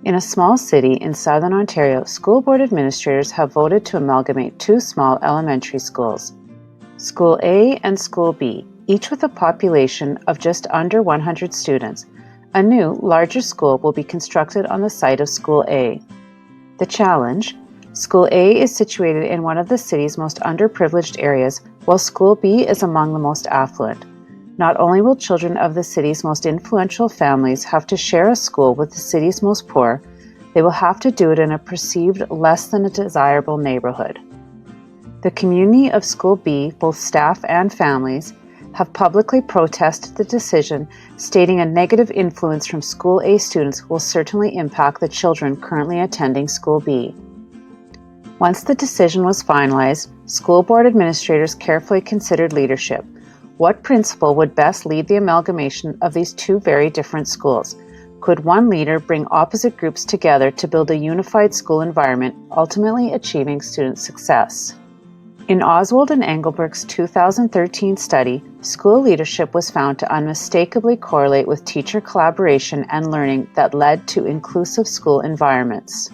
In a small city in southern Ontario, school board administrators have voted to amalgamate two small elementary schools, School A and School B, each with a population of just under 100 students. A new, larger school will be constructed on the site of School A. The challenge: School A is situated in one of the city's most underprivileged areas, while School B is among the most affluent. Not only will children of the city's most influential families have to share a school with the city's most poor, they will have to do it in a perceived less than a desirable neighborhood. The community of School B, both staff and families, have publicly protested the decision, stating a negative influence from School A students will certainly impact the children currently attending School B. Once the decision was finalized, school board administrators carefully considered leadership. What principal would best lead the amalgamation of these two very different schools? Could one leader bring opposite groups together to build a unified school environment, ultimately achieving student success? In Oswald and Engelberg's 2013 study, school leadership was found to unmistakably correlate with teacher collaboration and learning that led to inclusive school environments.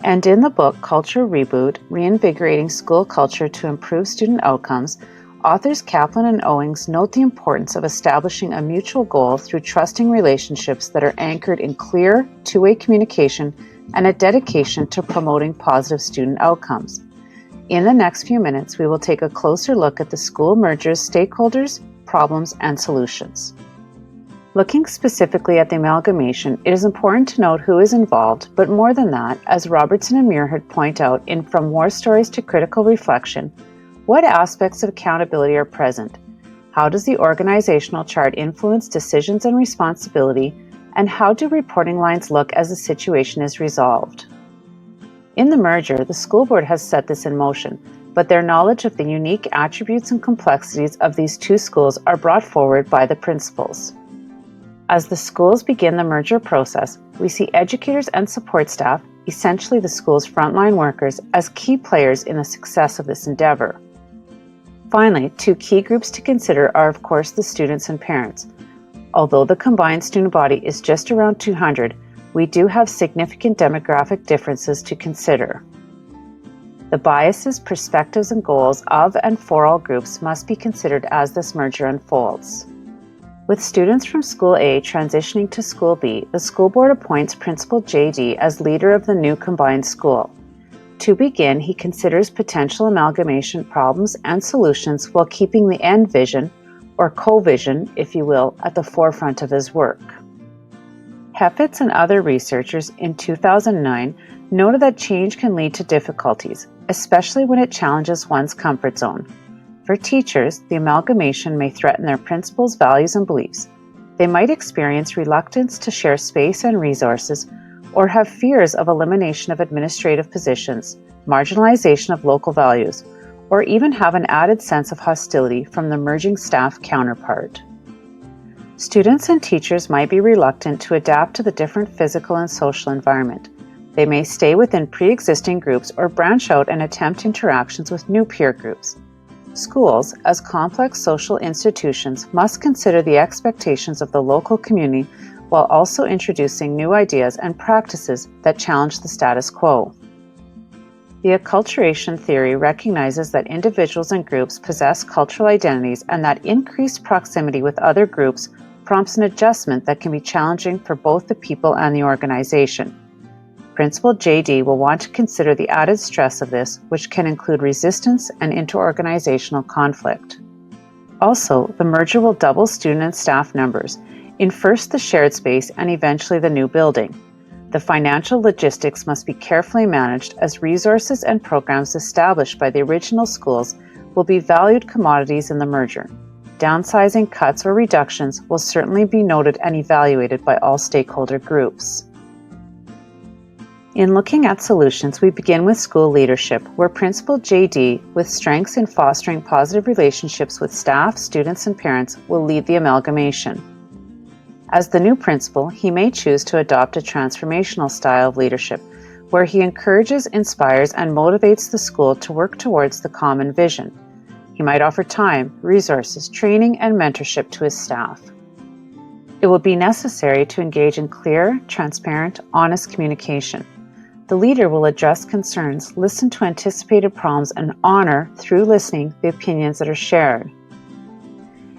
And in the book Culture Reboot, Reinvigorating School Culture to Improve Student Outcomes, authors Kaplan and Owings note the importance of establishing a mutual goal through trusting relationships that are anchored in clear, two-way communication and a dedication to promoting positive student outcomes. In the next few minutes, we will take a closer look at the school merger's stakeholders, problems, and solutions. Looking specifically at the amalgamation, it is important to note who is involved, but more than that, as Robertson and Muirhead point out in From War Stories to Critical Reflection, what aspects of accountability are present? How does the organizational chart influence decisions and responsibility? And how do reporting lines look as the situation is resolved? In the merger, the school board has set this in motion, but their knowledge of the unique attributes and complexities of these two schools are brought forward by the principals. As the schools begin the merger process, we see educators and support staff, essentially the school's frontline workers, as key players in the success of this endeavor. Finally, two key groups to consider are, of course, the students and parents. Although the combined student body is just around 200, we do have significant demographic differences to consider. The biases, perspectives, and goals of and for all groups must be considered as this merger unfolds. With students from School A transitioning to School B, the school board appoints Principal J.D. as leader of the new combined school. To begin, he considers potential amalgamation problems and solutions while keeping the end vision, or co-vision, if you will, at the forefront of his work. Heffitz and other researchers in 2009 noted that change can lead to difficulties, especially when it challenges one's comfort zone. For teachers, the amalgamation may threaten their principals' values and beliefs. They might experience reluctance to share space and resources, or have fears of elimination of administrative positions, marginalization of local values, or even have an added sense of hostility from the merging staff counterpart. Students and teachers might be reluctant to adapt to the different physical and social environment. They may stay within pre-existing groups or branch out and attempt interactions with new peer groups. Schools, as complex social institutions, must consider the expectations of the local community while also introducing new ideas and practices that challenge the status quo. The acculturation theory recognizes that individuals and groups possess cultural identities and that increased proximity with other groups prompts an adjustment that can be challenging for both the people and the organization. Principal J.D. will want to consider the added stress of this, which can include resistance and interorganizational conflict. Also, the merger will double student and staff numbers, in first the shared space and eventually the new building. The financial logistics must be carefully managed as resources and programs established by the original schools will be valued commodities in the merger. Downsizing, cuts, or reductions will certainly be noted and evaluated by all stakeholder groups. In looking at solutions, we begin with school leadership, where Principal J.D., with strengths in fostering positive relationships with staff, students, and parents, will lead the amalgamation. As the new principal, he may choose to adopt a transformational style of leadership, where he encourages, inspires, and motivates the school to work towards the common vision. He might offer time, resources, training, and mentorship to his staff. It will be necessary to engage in clear, transparent, honest communication. The leader will address concerns, listen to anticipated problems, and honor, through listening, the opinions that are shared.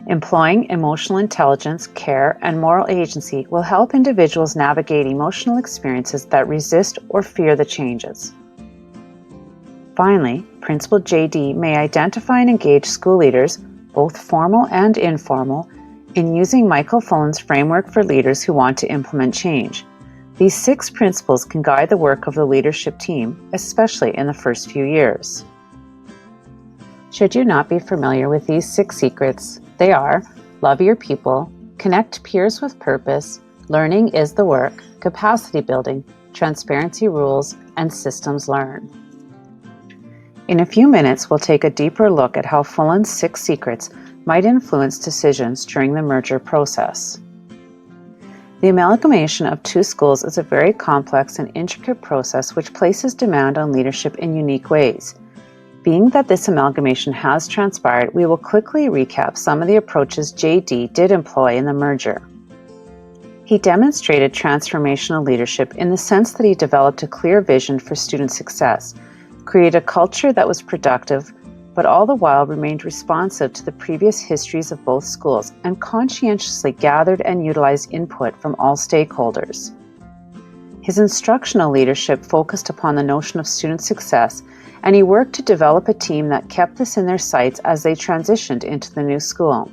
Employing emotional intelligence, care, and moral agency will help individuals navigate emotional experiences that resist or fear the changes. Finally, Principal J.D. may identify and engage school leaders, both formal and informal, in using Michael Fullan's framework for leaders who want to implement change. These 6 principles can guide the work of the leadership team, especially in the first few years. Should you not be familiar with these 6 secrets, they are: love your people, connect peers with purpose, learning is the work, capacity building, transparency rules, and systems learn. In a few minutes, we'll take a deeper look at how Fullan's 6 secrets might influence decisions during the merger process. The amalgamation of 2 schools is a very complex and intricate process which places demand on leadership in unique ways. Being that this amalgamation has transpired, we will quickly recap some of the approaches J.D. did employ in the merger. He demonstrated transformational leadership in the sense that he developed a clear vision for student success, created a culture that was productive, but all the while remained responsive to the previous histories of both schools and conscientiously gathered and utilized input from all stakeholders. His instructional leadership focused upon the notion of student success, and he worked to develop a team that kept this in their sights as they transitioned into the new school.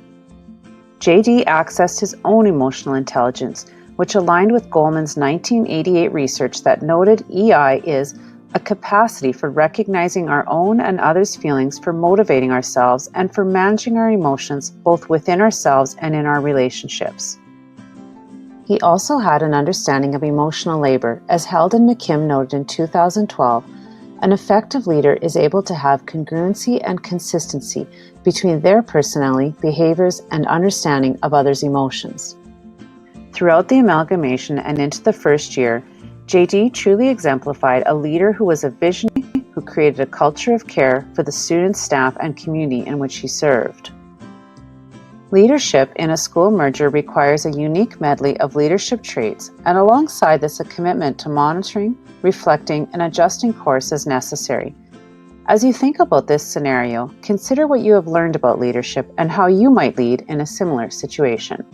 J.D. accessed his own emotional intelligence, which aligned with Goleman's 1988 research that noted EI is a capacity for recognizing our own and others' feelings, for motivating ourselves, and for managing our emotions both within ourselves and in our relationships. He also had an understanding of emotional labor, as Heldon McKim noted in 2012. An effective leader is able to have congruency and consistency between their personality, behaviors, and understanding of others' emotions. Throughout the amalgamation and into the first year, J.D. truly exemplified a leader who was a visionary, who created a culture of care for the students, staff, and community in which he served. Leadership in a school merger requires a unique medley of leadership traits, and alongside this, a commitment to monitoring, reflecting, and adjusting course as necessary. As you think about this scenario, consider what you have learned about leadership and how you might lead in a similar situation.